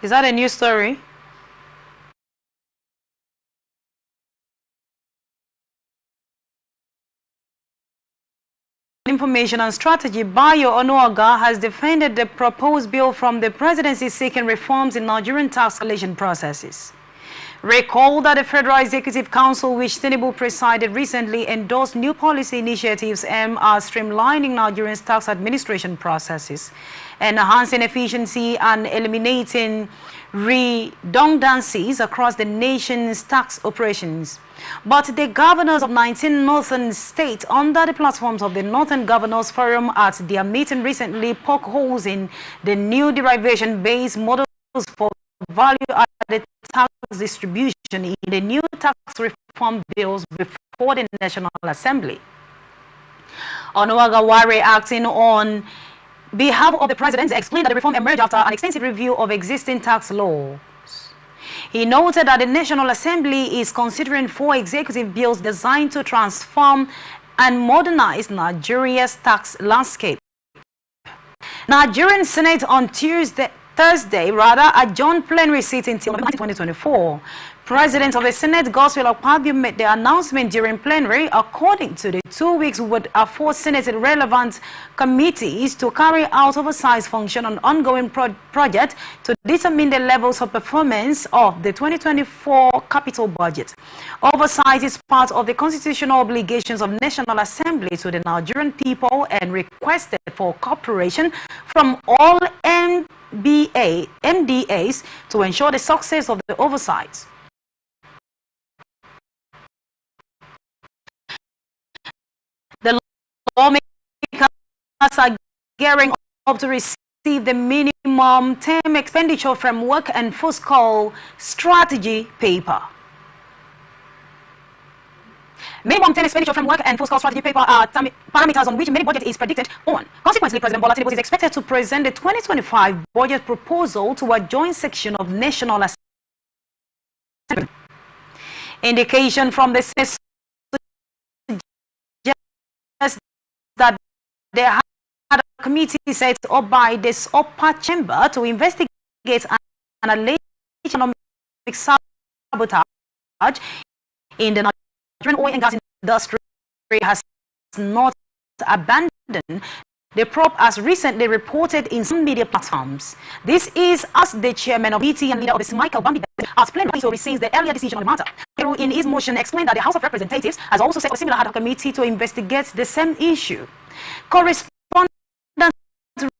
Is that a new story? Information and Strategy, Bayo Onuoga, has defended the proposed bill from the presidency seeking reforms in Nigerian tax collection processes. Recall that the Federal Executive Council, which Tinubu presided, recently endorsed new policy initiatives aimed at streamlining Nigeria's tax administration processes, enhancing efficiency and eliminating redundancies across the nation's tax operations. But the governors of 19 northern states under the platforms of the Northern Governors Forum at their meeting recently poked holes in the new derivation-based models for value-added tax distribution in the new tax reform bills before the National Assembly. Onuoga Ware, acting on behalf of the President, explained that the reform emerged after an extensive review of existing tax laws. He noted that the National Assembly is considering 4 executive bills designed to transform and modernize Nigeria's tax landscape. Nigerian Senate on Thursday adjourned plenary sitting until 2024. President of the Senate, Godswill Akpabio, made the announcement during plenary. According to the 2 weeks, would afford Senate relevant committees to carry out oversight function on ongoing projects to determine the levels of performance of the 2024 capital budget. Oversight is part of the constitutional obligations of National Assembly to the Nigerian people and requested for cooperation from all MDAs to ensure the success of the oversight. The lawmakers are gearing up to receive the minimum term expenditure framework and fiscal strategy paper. Minimum term expenditure framework and fiscal strategy paper are parameters on which many budget is predicted on. Consequently, President Bola Tinubu is expected to present the 2025 budget proposal to a joint section of National Assembly. Indication from the Senate suggests that they had a committee set up by this upper chamber to investigate an alleged economic sabotage in the Nigerian oil and gas industry has not abandoned the probe, as recently reported in some media platforms. This is as the chairman of BT and leader of the Michael Bambi has plainly since the earlier decision on the matter. Peru, in his motion, explained that the House of Representatives has also set a similar ad hoc committee to investigate the same issue. Correspondent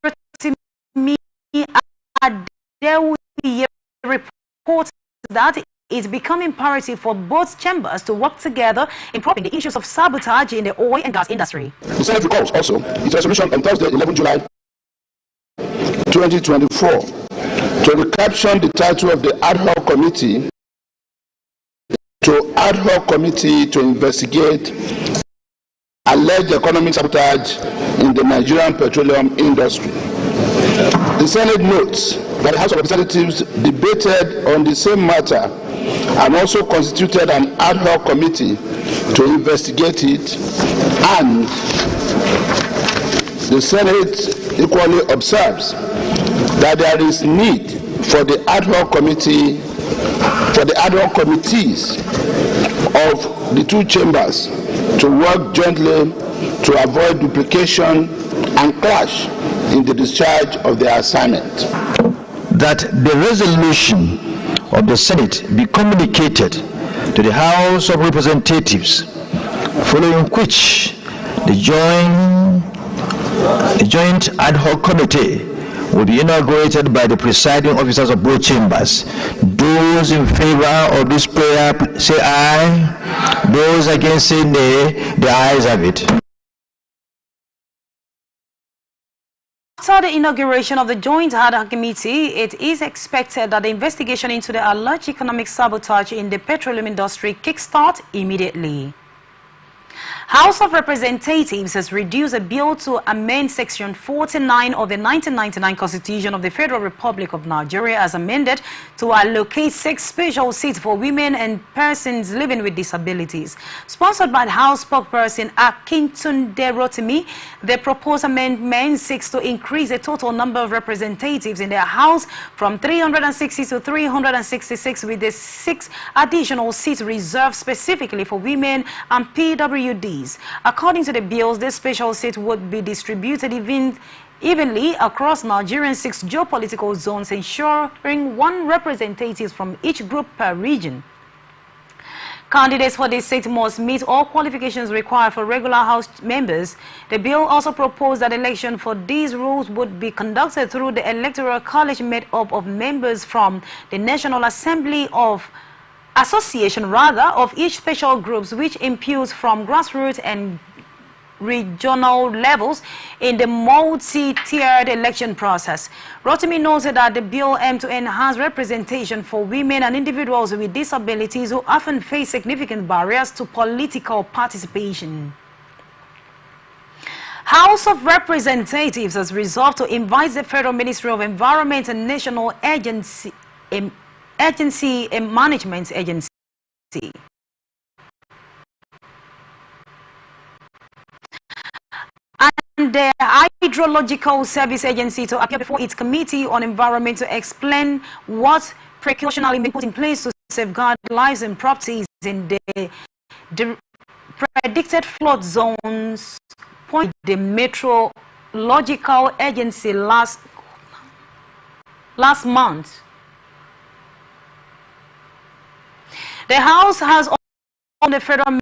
Rotimi Adewiye reports that it's becoming imperative for both chambers to work together in probing the issues of sabotage in the oil and gas industry. The Senate recalls also its resolution on Thursday, 11 July 2024, to recaption the title of the ad hoc committee to investigate alleged economic sabotage in the Nigerian petroleum industry. The Senate notes that the House of Representatives debated on the same matter and also constituted an ad hoc committee to investigate it, and the Senate equally observes that there is need for the ad hoc committees of the 2 chambers to work jointly to avoid duplication and clash in the discharge of their assignment. That the resolution of the Senate be communicated to the House of Representatives, following which the joint ad hoc committee will be inaugurated by the presiding officers of both chambers. Those in favor of this prayer say aye. Those against say nay. The ayes have it. After the inauguration of the Joint Ad Hoc Committee, it is expected that the investigation into the alleged economic sabotage in the petroleum industry kickstart immediately. House of Representatives has reduced a bill to amend Section 49 of the 1999 Constitution of the Federal Republic of Nigeria as amended to allocate 6 special seats for women and persons living with disabilities. Sponsored by the House spokesperson Akintunde Rotimi, the proposed amendment seeks to increase the total number of representatives in the House from 360 to 366, with the 6 additional seats reserved specifically for women and PWDs. According to the bills, this special seat would be distributed evenly across Nigeria's 6 geopolitical zones, ensuring 1 representative from each group per region. Candidates for this seat must meet all qualifications required for regular House members. The bill also proposed that election for these roles would be conducted through the Electoral College made up of members from the National Assembly of each special groups, which imputes from grassroots and regional levels in the multi-tiered election process. Rotimi noted that the bill aimed to enhance representation for women and individuals with disabilities who often face significant barriers to political participation. House of Representatives has resolved to invite the Federal Ministry of Environment and National Management Agency and the Hydrological Service Agency to appear before its Committee on Environment to explain what precautions are being put in place to safeguard lives and properties in the predicted flood zones, point the Meteorological Agency last month. The House has on the federal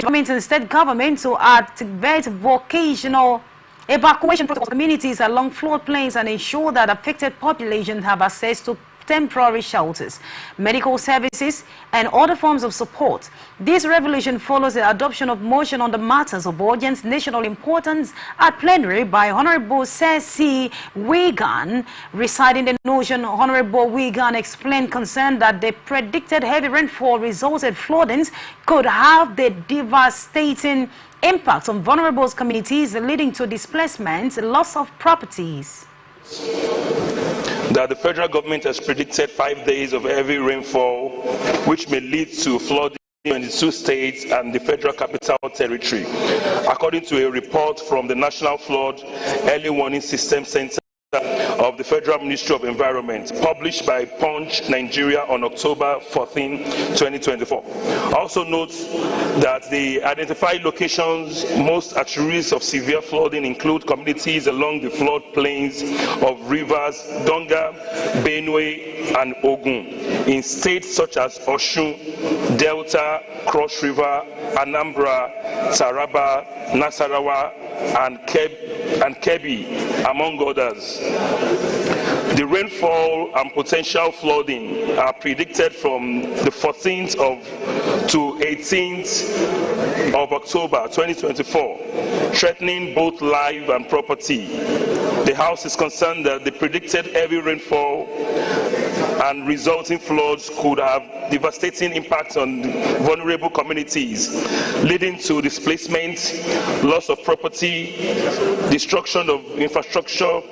government and state government to activate vocational evacuation protocols for communities along floodplains and ensure that affected populations have access to temporary shelters, medical services, and other forms of support. This revolution follows the adoption of motion on the matters of urgent national importance at plenary by Honorable C. Wigan. Reciting the notion, Honorable Wigan explained concern that the predicted heavy rainfall resulted floodings could have the devastating impact on vulnerable communities, leading to displacement, loss of properties. That the federal government has predicted 5 days of heavy rainfall, which may lead to flooding in 22 states and the Federal Capital Territory, according to a report from the National Flood Early Warning System Center of the Federal Ministry of Environment, published by Punch Nigeria on October 14, 2024. Also note that the identified locations most at risk of severe flooding include communities along the flood plains of rivers Donga, Benue, and Ogun in states such as Osun, Delta, Cross River, Anambra, Taraba, Nasarawa, and Kebbi, among others. The rainfall and potential flooding are predicted from the 14th to 18th of October 2024, threatening both life and property. The House is concerned that the predicted heavy rainfall and resulting floods could have devastating impacts on vulnerable communities, leading to displacement, loss of property, destruction of infrastructure,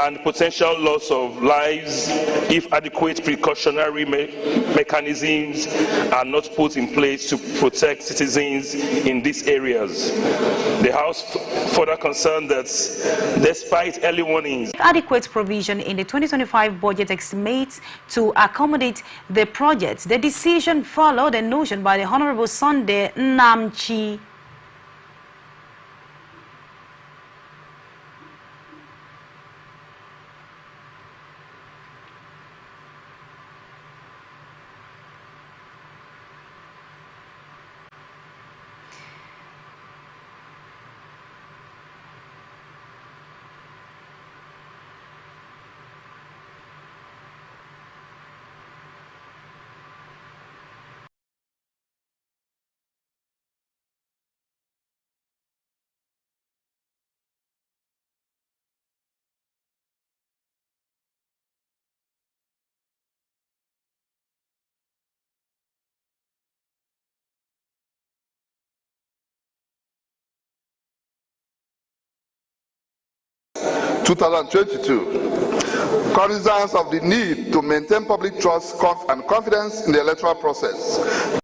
and potential loss of lives if adequate precautionary mechanisms are not put in place to protect citizens in these areas. The House further concerned that despite early warnings, adequate provision in the 2025 budget estimates to accommodate the projects. The decision followed a notion by the Honorable Sunday Namchi 2022. Cognizance of the need to maintain public trust and confidence in the electoral process.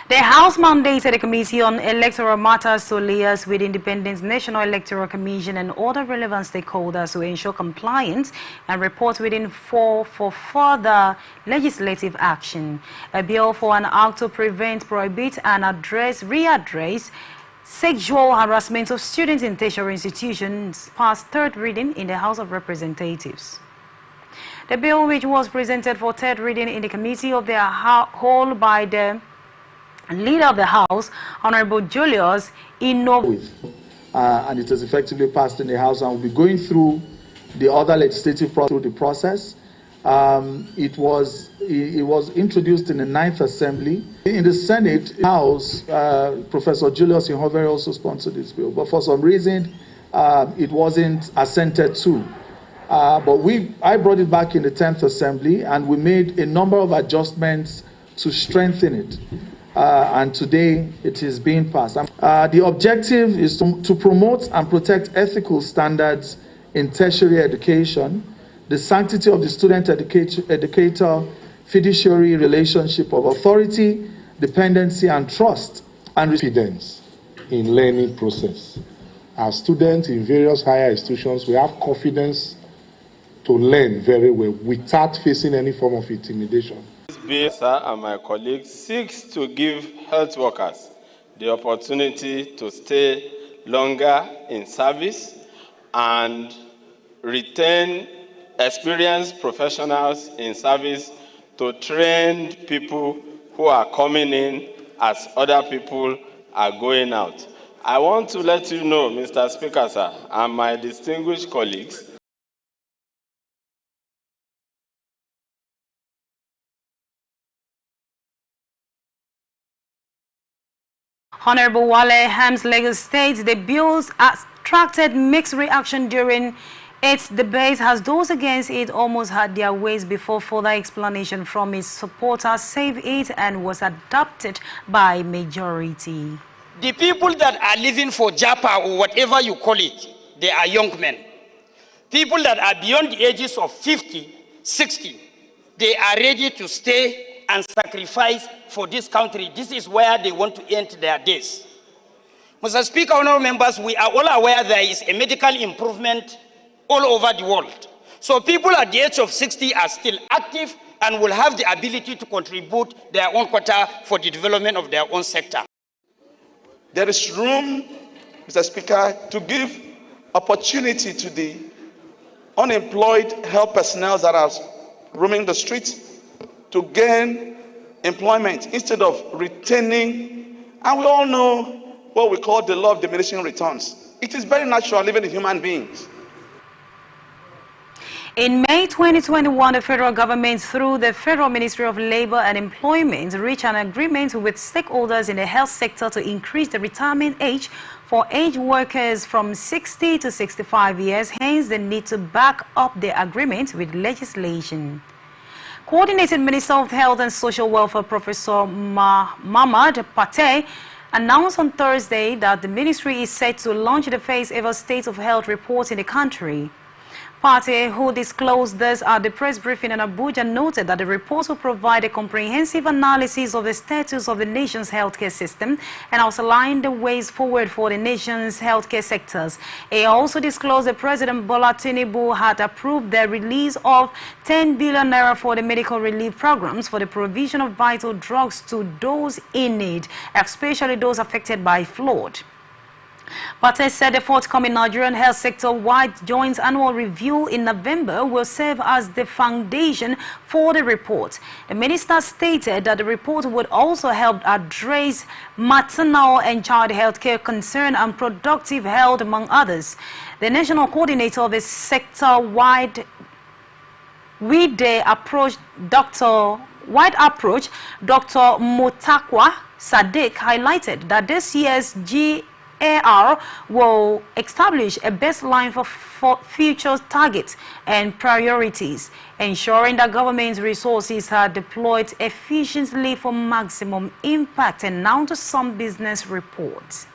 The House mandated the Committee on Electoral Matters to liaise with Independent National Electoral Commission and other relevant stakeholders to ensure compliance and report within 4 for further legislative action. A bill for an act to prevent, prohibit, and readdress sexual harassment of students in tertiary institutions passed third reading in the House of Representatives. The bill, which was presented for third reading in the Committee of the Whole by the Leader of the House, Honorable Julius Ino, and it has effectively passed in the House and will be going through the other legislative process. It was introduced in the 9th Assembly. In the Senate House, Professor Julius Ino also sponsored this bill, but for some reason it wasn't assented to. But I brought it back in the 10th Assembly, and we made a number of adjustments to strengthen it. And today it is being passed. The objective is to promote and protect ethical standards in tertiary education, the sanctity of the student-educator fiduciary relationship of authority, dependency, and trust, and confidence in learning process. As students in various higher institutions, we have confidence to learn very well without facing any form of intimidation. This bill, sir, and my colleagues seeks to give health workers the opportunity to stay longer in service and retain experienced professionals in service to train people who are coming in as other people are going out. I want to let you know, Mr. Speaker, sir, and my distinguished colleagues, Honorable Wale Hams Lagos states the bills attracted mixed reaction during its debate, as those against it almost had their ways before further explanation from its supporters save it and was adopted by majority. The people that are living for Japa or whatever you call it, they are young men. People that are beyond the ages of 50, 60, they are ready to stay and sacrifice for this country. This is where they want to end their days. Mr. Speaker, honorable members, we are all aware there is a medical improvement all over the world. So people at the age of 60 are still active and will have the ability to contribute their own quota for the development of their own sector. There is room, Mr. Speaker, to give opportunity to the unemployed health personnel that are roaming the streets to gain employment instead of retaining. And we all know what we call the law of diminishing returns. It is very natural even in human beings. In May 2021, the federal government, through the Federal Ministry of Labor and Employment, reached an agreement with stakeholders in the health sector to increase the retirement age for age workers from 60 to 65 years. Hence, the need to back up the agreement with legislation. Coordinating Minister of Health and Social Welfare, Professor Mahmoud Pateh, announced on Thursday that the ministry is set to launch the first-ever State of Health report in the country. Pateh, who disclosed this at the press briefing in Abuja, noted that the report will provide a comprehensive analysis of the status of the nation's healthcare system and outline the ways forward for the nation's healthcare sectors. He also disclosed that President Bola Tinubu had approved the release of 10 billion naira for the medical relief programs for the provision of vital drugs to those in need, especially those affected by flood. Pateh said the forthcoming Nigerian health sector-wide joint annual review in November will serve as the foundation for the report. The minister stated that the report would also help address maternal and child health care concern and productive health, among others. The national coordinator of the sector-wide approach, Dr. Mutakwa Sadiq, highlighted that this year's AR will establish a baseline for future targets and priorities, ensuring that government resources are deployed efficiently for maximum impact. And now to some business reports.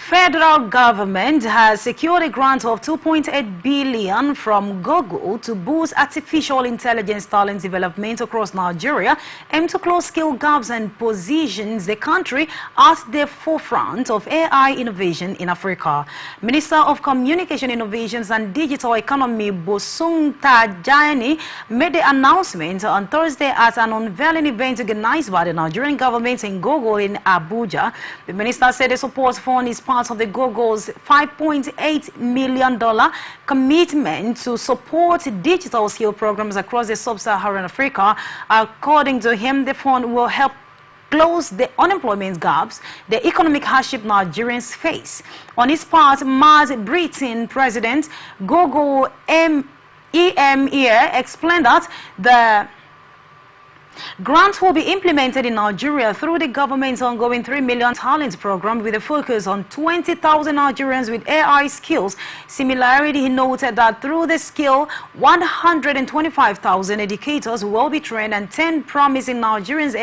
Federal government has secured a grant of $2.8 billion from Google to boost artificial intelligence talent development across Nigeria and to close skill gaps and positions the country at the forefront of AI innovation in Africa. Minister of Communication Innovations and Digital Economy Bosun Tajani made the announcement on Thursday at an unveiling event organized by the Nigerian government in Google in Abuja. The minister said the support fund is part of the Google's $5.8 million commitment to support digital skill programs across the sub-Saharan Africa. According to him, the fund will help close the unemployment gaps the economic hardship Nigerians face. On his part, Matt Britton, president Google EMEA, explained that the grants will be implemented in Nigeria through the government's ongoing 3 Million Talent program with a focus on 20,000 Nigerians with AI skills. Similarly, he noted that through the skill, 125,000 educators will be trained and 10 promising Nigerians